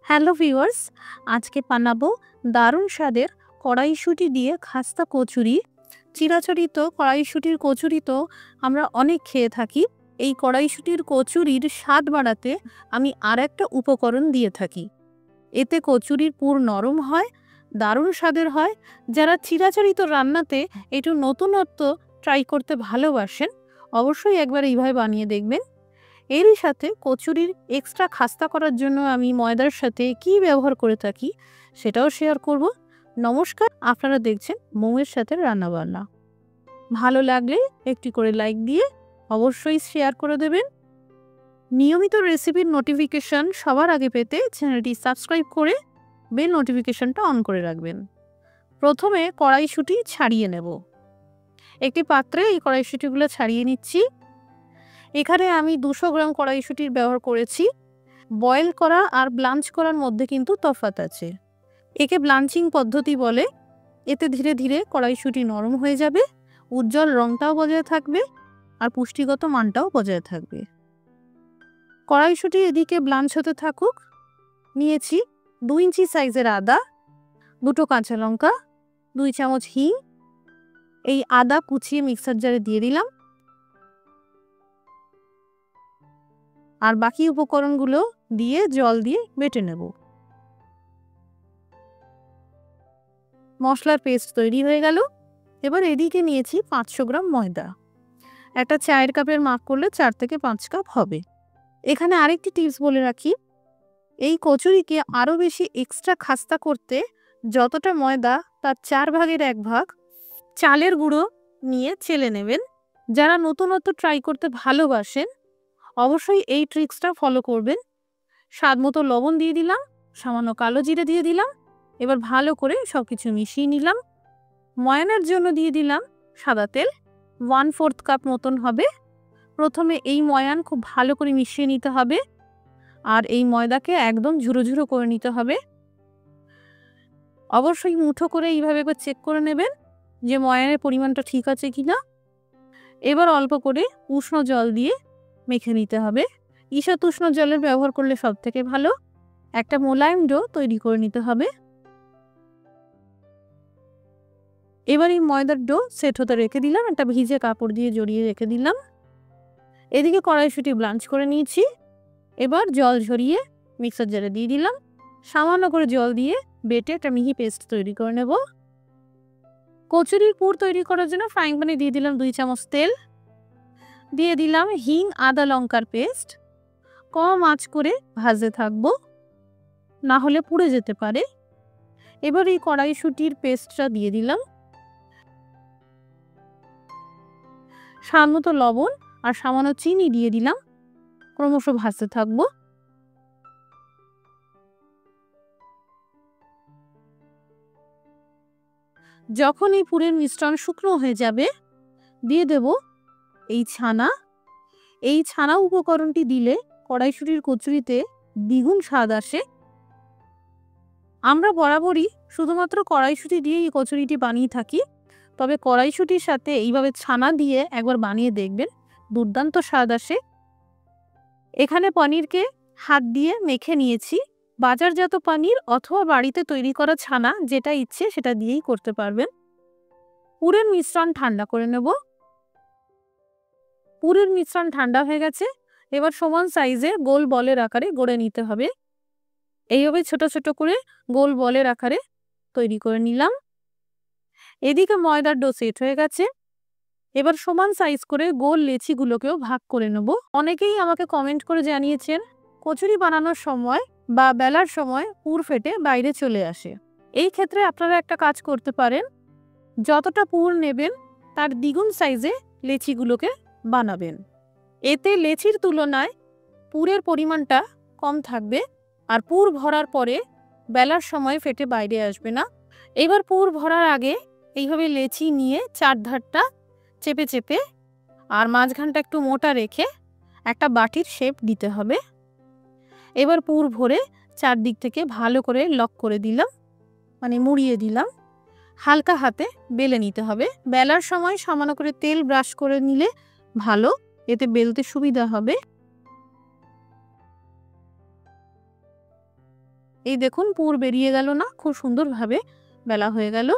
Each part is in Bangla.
হ্যালো ভিউয়ার্স, আজকে বানাবো দারুণ স্বাদের কড়াইশুঁটি দিয়ে খাস্তা কচুরি। চিরাচরিত কড়াইশুঁটির কচুরি তো আমরা অনেক খেয়ে থাকি। এই কড়াইশুঁটির কচুরির স্বাদ বাড়াতে আমি আর একটা উপকরণ দিয়ে থাকি। এতে কচুরির পুর নরম হয়, দারুণ স্বাদের হয়। যারা চিরাচরিত রান্নাতে একটু নতুনত্ব ট্রাই করতে ভালোবাসেন, অবশ্যই একবার এইভাবে বানিয়ে দেখবেন। এরই সাথে কচুরির এক্সট্রা খাস্তা করার জন্য আমি ময়দার সাথে কি ব্যবহার করে থাকি সেটাও শেয়ার করব। নমস্কার, আপনারা দেখছেন মৌয়ের সাথে রান্নাবান্না। ভালো লাগলে একটি করে লাইক দিয়ে অবশ্যই শেয়ার করে দেবেন। নিয়মিত রেসিপির নোটিফিকেশন সবার আগে পেতে চ্যানেলটি সাবস্ক্রাইব করে বেল নোটিফিকেশনটা অন করে রাখবেন। প্রথমে কড়াইশুঁটি ছাড়িয়ে নেব। একটি পাত্রে এই কড়াইশুঁটিগুলো ছাড়িয়ে নিচ্ছি। এখানে আমি 200 গ্রাম কড়াইশুঁটির ব্যবহার করেছি। বয়েল করা আর ব্লাঞ্চ করার মধ্যে কিন্তু তফাৎ আছে। একে ব্লাঞ্চিং পদ্ধতি বলে। এতে ধীরে ধীরে কড়াইশুঁটি নরম হয়ে যাবে, উজ্জ্বল রংটাও বজায় থাকবে আর পুষ্টিগত মানটাও বজায় থাকবে। কড়াইশুঁটি এদিকে ব্লাঞ্চ হতে থাকুক। নিয়েছি 2 ইঞ্চি সাইজের আদা, 2টো কাঁচা লঙ্কা, 2 চামচ হিং। এই আদা কুচিয়ে মিক্সার জারে দিয়ে দিলাম। আর বাকি উপকরণগুলো দিয়ে জল দিয়ে বেটে নেব। মশলার পেস্ট তৈরি হয়ে গেল। এবার এদিকে নিয়েছি 500 গ্রাম ময়দা। একটা চায়ের কাপের মাপ করলে 4 থেকে 5 কাপ হবে। এখানে আরেকটি টিপস বলে রাখি, এই কচুরিকে আরও বেশি এক্সট্রা খাস্তা করতে যতটা ময়দা তার 4 ভাগের 1 ভাগ চালের গুঁড়ো নিয়ে চেলে নেবেন। যারা নতুনত্ব ট্রাই করতে ভালোবাসেন অবশ্যই এই ট্রিক্সটা ফলো করবেন। স্বাদ মতো লবণ দিয়ে দিলাম, সামান্য কালো জিরে দিয়ে দিলাম। এবার ভালো করে সব কিছু মিশিয়ে নিলাম। ময়ানের জন্য দিয়ে দিলাম সাদা তেল, 1/4 কাপ মতন হবে। প্রথমে এই ময়ান খুব ভালো করে মিশিয়ে নিতে হবে আর এই ময়দাকে একদম ঝুরো ঝুরো করে নিতে হবে। অবশ্যই মুঠো করে এইভাবে একবার চেক করে নেবেন যে ময়ানের পরিমাণটা ঠিক আছে কিনা। এবার অল্প করে উষ্ণ জল দিয়ে মেখে নিতে হবে। ঈষৎ উষ্ণ জলের ব্যবহার করলে সব থেকে ভালো। একটা মোলায়েম ডো তৈরি করে নিতে হবে। এবার এই ময়দার ডো সেট হতে রেখে দিলাম, একটা ভিজে কাপড় দিয়ে জড়িয়ে রেখে দিলাম। এদিকে কড়াইশুঁটি ব্লাঞ্চ করে নিয়েছি। এবার জল ঝরিয়ে মিক্সার জারে দিয়ে দিলাম। সামান্য করে জল দিয়ে বেটে একটা মিহি পেস্ট তৈরি করে নেব। কচুরির পুর তৈরি করার জন্য ফ্রাইং প্যানে দিয়ে দিলাম 2 চামচ তেল, দিয়ে দিলাম হিং, আদা লঙ্কার পেস্ট। কম আঁচ করে ভাজতে থাকবো, না হলে পুড়ে যেতে পারে। এবার এই কড়াইশুঁটির পেস্টটা দিয়ে দিলাম, সামান্য লবণ আর সামান্য চিনি দিয়ে দিলাম। ক্রমশ ভাজতে থাকবো। যখন এই পুরের মিশ্রণ শুকনো হয়ে যাবে দিয়ে দেব এই ছানা। এই ছানা উপকরণটি দিলে কড়াইশুঁটির কচুরিতে দ্বিগুণ স্বাদ আসে। আমরা বরাবরই শুধুমাত্র কড়াইশুঁটি দিয়ে এই কচুরিটি বানিয়ে থাকি, তবে কড়াইশুঁটির সাথে এইভাবে ছানা দিয়ে একবার বানিয়ে দেখবেন, দুর্দান্ত স্বাদ আসে। এখানে পনিরকে হাত দিয়ে মেখে নিয়েছি। বাজারজাত পনির অথবা বাড়িতে তৈরি করা ছানা যেটা ইচ্ছে সেটা দিয়েই করতে পারবেন। পুরের মিশ্রণ ঠান্ডা করে নেব। পুরের মিশ্রণ ঠান্ডা হয়ে গেছে। এবার সমান সাইজের গোল বলের আকারে গড়ে নিতে হবে। এইভাবে ছোট ছোট করে গোল বলের আকারে তৈরি করে নিলাম। এদিকে ময়দার ডো সেট হয়ে গেছে। এবার সমান সাইজ করে গোল লেচিগুলোকেও ভাগ করে নেব। অনেকেই আমাকে কমেন্ট করে জানিয়েছেন কচুরি বানানোর সময় বা বেলার সময় পুর ফেটে বাইরে চলে আসে। এই ক্ষেত্রে আপনারা একটা কাজ করতে পারেন, যতটা পুর নেবেন তার দ্বিগুণ সাইজে লেচিগুলোকে বানাবেন। এতে লেচির তুলনায় পুরের পরিমাণটা কম থাকবে আর পুর ভরার পরে বেলার সময় ফেটে বাইরে আসবে না। এবার পুর ভরার আগে এইভাবে লেচি নিয়ে চারধারটা চেপে চেপে আর মাঝখানটা একটু মোটা রেখে একটা বাটির শেপ দিতে হবে। এবার পুর ভরে চারদিক থেকে ভালো করে লক করে দিলাম, মানে মুড়িয়ে দিলাম। হালকা হাতে বেলে নিতে হবে। বেলার সময় সামান্য করে তেল ব্রাশ করে নিলে ভালো, এতে বেলতে সুবিধা হবে। এই দেখুন পুর বেরিয়ে গেল না, খুব সুন্দরভাবে বেলা হয়ে গেল।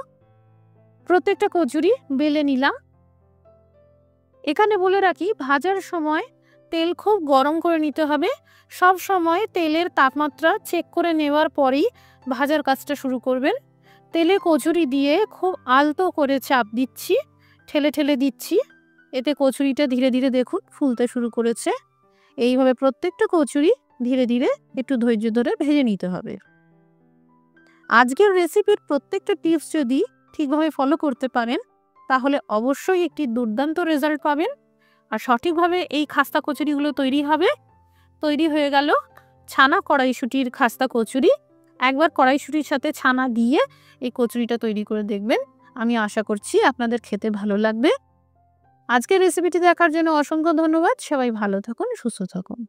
প্রত্যেকটা কচুরি বেলে নিলাম। এখানে বলে রাখি, ভাজার সময় তেল খুব গরম করে নিতে হবে। সব সময় তেলের তাপমাত্রা চেক করে নেওয়ার পরেই ভাজার কাজটা শুরু করবেন। তেলে কচুরি দিয়ে খুব আলতো করে চাপ দিচ্ছি, ঠেলে ঠেলে দিচ্ছি। এতে কচুরিটা ধীরে ধীরে দেখুন ফুলতে শুরু করেছে। এইভাবে প্রত্যেকটা কচুরি ধীরে ধীরে একটু ধৈর্য ধরে ভেজে নিতে হবে। আজকের রেসিপির প্রত্যেকটা টিপস যদি ঠিকভাবে ফলো করতে পারেন তাহলে অবশ্যই একটি দুর্দান্ত রেজাল্ট পাবেন আর সঠিকভাবে এই খাস্তা কচুরিগুলো তৈরি হয়ে গেল ছানা কড়াইশুঁটির খাস্তা কচুরি। একবার কড়াইশুঁটির সাথে ছানা দিয়ে এই কচুরিটা তৈরি করে দেখবেন, আমি আশা করছি আপনাদের খেতে ভালো লাগবে। আজকের রেসিপিটি দেখার জন্য অসংখ্য ধন্যবাদ। সবাই ভালো থাকুন, সুস্থ থাকুন।